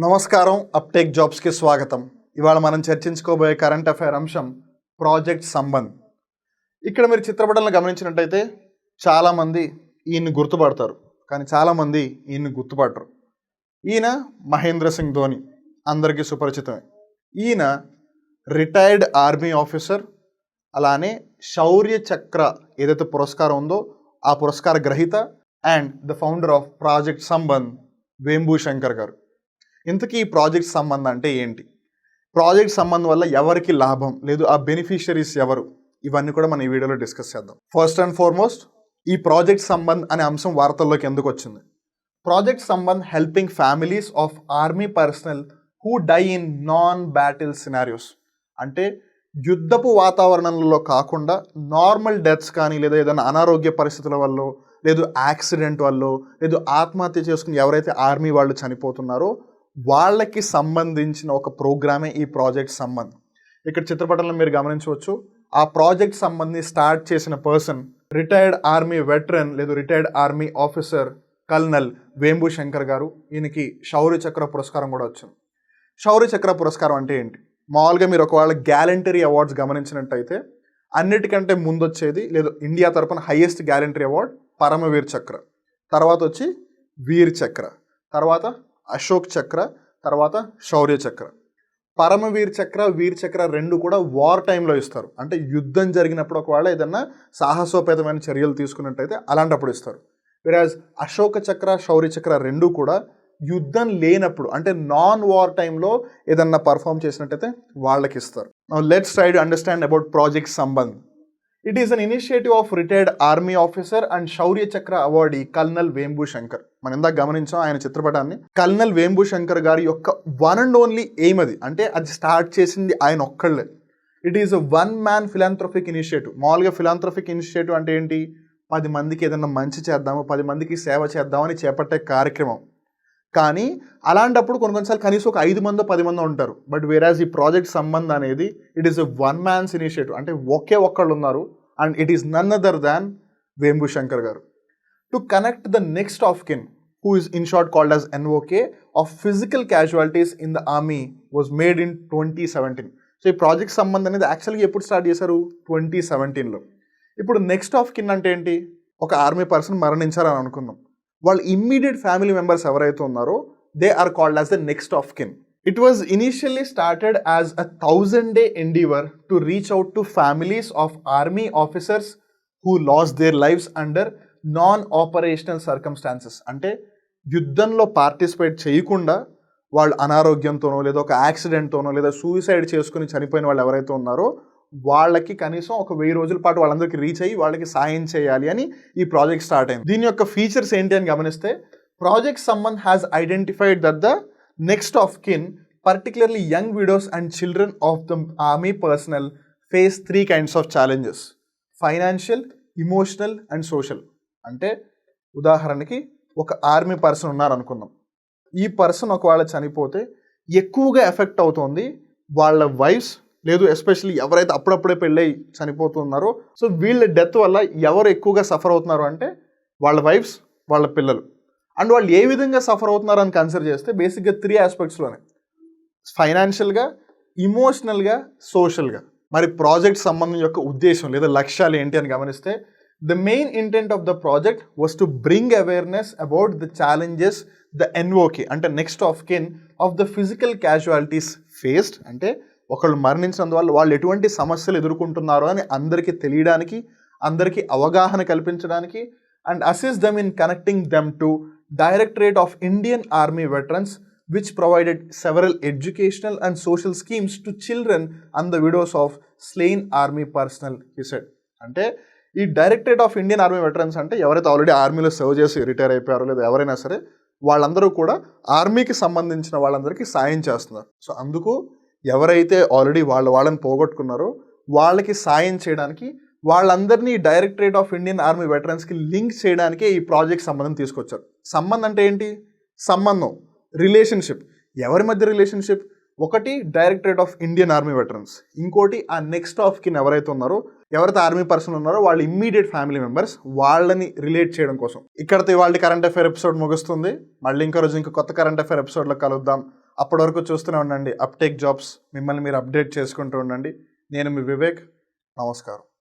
నమస్కారం. అప్టేక్ జాబ్స్కి స్వాగతం. ఇవాళ మనం చర్చించుకోబోయే కరెంట్ అఫైర్ అంశం ప్రాజెక్ట్ సంబంధ్. ఇక్కడ మీరు చిత్రపటంలో గమనించినట్టయితే చాలామంది ఈయన్ని గుర్తుపడతారు, కానీ చాలామంది ఈయన్ని గుర్తుపడరు. ఈయన మహేంద్ర సింగ్ ధోని, అందరికీ సుపరిచితమే. ఈయన రిటైర్డ్ ఆర్మీ ఆఫీసర్, అలానే శౌర్య చక్ర ఏదైతే పురస్కారం ఉందో ఆ పురస్కార గ్రహీత and the founder of project Sambandh Vembu Shankar గారు. ఇంతకీ ఈ ప్రాజెక్ట్ సంబంధం అంటే ఏంటి, ప్రాజెక్ట్ సంబంధం వల్ల ఎవరికి లాభం లేదు, ఆ బెనిఫిషరీస్ ఎవరు, ఇవన్నీ కూడా మనం ఈ వీడియోలో డిస్కస్ చేద్దాం. ఫస్ట్ అండ్ ఫార్మోస్ట్, ఈ ప్రాజెక్ట్ సంబంధ్ అనే అంశం వార్తల్లోకి ఎందుకు వచ్చింది? Project Sambandh helping families of army personnel who die in non battle scenarios. అంటే యుద్ధపు వాతావరణంలో కాకుండా నార్మల్ డెత్స్ కానీ, లేదా ఏదైనా అనారోగ్య పరిస్థితుల వల్ల, లేదు యాక్సిడెంట్ వల్ల, లేదు ఆత్మహత్య చేసుకుని ఎవరైతే ఆర్మీ వాళ్ళు చనిపోతున్నారో వాళ్ళకి సంబంధించిన ఒక ప్రోగ్రామే ఈ ప్రాజెక్ట్ సంబంధ్. ఇక్కడ చిత్రపటంలో మీరు గమనించవచ్చు, ఆ ప్రాజెక్ట్ సంబంధ్ని స్టార్ట్ చేసిన పర్సన్ రిటైర్డ్ ఆర్మీ వెటరన్ లేదు retired army officer colonel Vembu Shankar గారు. ఈయనకి శౌర్య చక్ర పురస్కారం కూడా వచ్చింది. శౌర్య చక్ర పురస్కారం అంటే ఏంటి? మామూలుగా మీరు ఒకవేళ గ్యాలంటరీ అవార్డ్స్ గమనించినట్టయితే అన్నిటికంటే ముందు వచ్చేది, లేదు ఇండియా తరపున హైయెస్ట్ గ్యాలంటరీ అవార్డ్ పరమవీర్ చక్ర, తర్వాత వచ్చి వీర్ చక్ర, తర్వాత అశోక్ చక్ర, తర్వాత శౌర్య చక్ర. పరమవీర్ చక్ర, వీర్ చక్ర రెండు కూడా వార్ టైంలో ఇస్తారు. అంటే యుద్ధం జరిగినప్పుడు ఒకవేళ ఏదన్నా సాహసోపేతమైన చర్యలు తీసుకున్నట్టయితే అలాంటప్పుడు ఇస్తారు. వేరాజ్ అశోక చక్ర, శౌర్య చక్ర రెండు కూడా యుద్ధం లేనప్పుడు, అంటే నాన్ వార్ టైంలో ఏదన్నా పర్ఫామ్ చేసినట్టయితే వాళ్ళకి ఇస్తారు. Let's try to understand about project Sambandh. It is an initiative of retired army officer and Shaurya Chakra awardee colonel Vembu Shankar. మనం ఇందాక గమనించాం ఆయన చిత్రపటాన్ని. కల్నల్ వేంబు శంకర్ గారి యొక్క వన్ అండ్ ఓన్లీ ఎయిమ్ అది, అంటే అది స్టార్ట్ చేసింది ఆయన ఒక్కళ్ళే. It is a one man philanthropic initiative. మామూలుగా ఫిలాంథ్రఫిక్ ఇనిషియేటివ్ అంటే ఏంటి? 10 మందికి ఏదైనా మంచి చేద్దాము, 10 మందికి సేవ చేద్దామని చేపట్టే కార్యక్రమం. కానీ అలాంటప్పుడు కొన్నిసార్లు కనీసం ఒక 5 మందో 10 మందో ఉంటారు. బట్ వేరాజ్ ఈ ప్రాజెక్ట్ సంబంధ్ అనేది it is a one man's initiative, అంటే ఒకే ఒక్కళ్ళు ఉన్నారు, and it is none other than Vembu Shankar గారు. To connect the next of kin who is in short called as NOK of physical casualties in the army was made in 2017. So ఈ project Sambandh అనేది యాక్చువల్గా ఎప్పుడు start చేశారు? 2017లో. ఇప్పుడు next of కిన్ అంటే ఏంటి? ఒక ఆర్మీ పర్సన్ మరణించారని అనుకుందాం, వాళ్ళ ఇమ్మీడియట్ ఫ్యామిలీ మెంబర్స్ ఎవరైతే ఉన్నారో they are called as the next of kin. It was initially started as a 1000-day endeavor to reach out to families of army officers who lost their lives under non-operational circumstances. అంటే యుద్ధంలో participate చేయకుండా వాళ్ళు అనారోగ్యంతోనో, లేదా ఒక యాక్సిడెంట్తోనో, లేదా suicide చేసుకుని చనిపోయిన వాళ్ళు ఎవరైతే ఉన్నారో వాళ్ళకి కనీసం ఒక 1000 రోజుల పాటు వాళ్ళందరికీ రీచ్ అయ్యి వాళ్ళకి సాయం చేయాలి అని ఈ ప్రాజెక్ట్ స్టార్ట్ అయింది. దీని యొక్క ఫీచర్స్ ఏంటి అని గమనిస్తే, project Sambandh has identified that the next of kin, particularly young widows and children of the army personnel, face 3 kinds of challenges: financial, emotional and social. అంటే ఉదాహరణకి ఒక ఆర్మీ పర్సన్ ఉన్నారు అనుకుందాం. ఈ పర్సన్ ఒకవేళ చనిపోతే ఎక్కువగా ఎఫెక్ట్ అవుతుంది వాళ్ళ వైఫ్స్, లేదు ఎస్పెషల్లీ ఎవరైతే అప్పుడప్పుడే పెళ్ళై చనిపోతున్నారో, సో వీళ్ళ డెత్ వల్ల ఎవరు ఎక్కువగా సఫర్ అవుతున్నారు అంటే వాళ్ళ వైఫ్స్, వాళ్ళ పిల్లలు. అండ్ వాళ్ళు ఏ విధంగా సఫర్ అవుతున్నారు అని కన్సిడర్ చేస్తే బేసిక్గా 3 ఆస్పెక్ట్స్లోనే: ఫైనాన్షియల్గా, ఇమోషనల్గా, సోషల్గా. మరి ప్రాజెక్ట్ సంబంధం యొక్క ఉద్దేశం లేదా లక్ష్యాలు ఏంటి అని గమనిస్తే, the main intent of the project was to bring awareness about the challenges the NOK అంటే next of kin of the physical casualties faced. అంటే ఒకళ్ళు మరణించినందువల్ల వాళ్ళు ఎటువంటి సమస్యలు ఎదుర్కొంటున్నారో అని అందరికీ తెలియడానికి, అందరికీ అవగాహన కల్పించడానికి, and assist them in connecting them to Directorate of Indian Army Veterans, which provided several educational and social schemes to children and the widows of slain army personnel, he said. అంటే ఈ directorate of Indian army veterans అంటే ఎవరైతే already ఆర్మీలో serve చేసి retire అయిపోయారో, లేదా ఎవరైనా సరే వాళ్ళందరూ కూడా ఆర్మీకి సంబంధించిన వాళ్ళందరికీ సాయం చేస్తున్నారు. సో అందుకు ఎవరైతే ఆల్రెడీ వాళ్ళని పోగొట్టుకున్నారో వాళ్ళకి సాయం చేయడానికి, వాళ్ళందరినీ డైరెక్టరేట్ ఆఫ్ ఇండియన్ ఆర్మీ వెటరన్స్కి లింక్ చేయడానికే ఈ ప్రాజెక్ట్ సంబంధం తీసుకొచ్చారు. సంబంధం అంటే ఏంటి? సంబంధం, రిలేషన్షిప్. ఎవరి మధ్య రిలేషన్షిప్? ఒకటి directorate of Indian army veterans, ఇంకోటి ఆ నెక్స్ట్ ఆఫ్ కిన్ ఎవరైతే ఉన్నారో, ఎవరైతే ఆర్మీ పర్సన్ ఉన్నారో వాళ్ళ ఇమ్మీడియట్ ఫ్యామిలీ మెంబర్స్, వాళ్ళని రిలేట్ చేయడం కోసం. ఇక్కడతో ఇవాళ కరెంట్ అఫైర్ ఎపిసోడ్ ముగుస్తుంది. మళ్ళీ ఇంకో రోజు ఇంకో కొత్త కరెంట్ అఫైర్ ఎపిసోడ్లో కలుద్దాం. అప్పటి వరకు చూస్తూనే ఉండండి అప్టేక్ జాబ్స్. మిమ్మల్ని మీరు అప్డేట్ చేసుకుంటూ ఉండండి. నేను మీ వివేక్. నమస్కారం.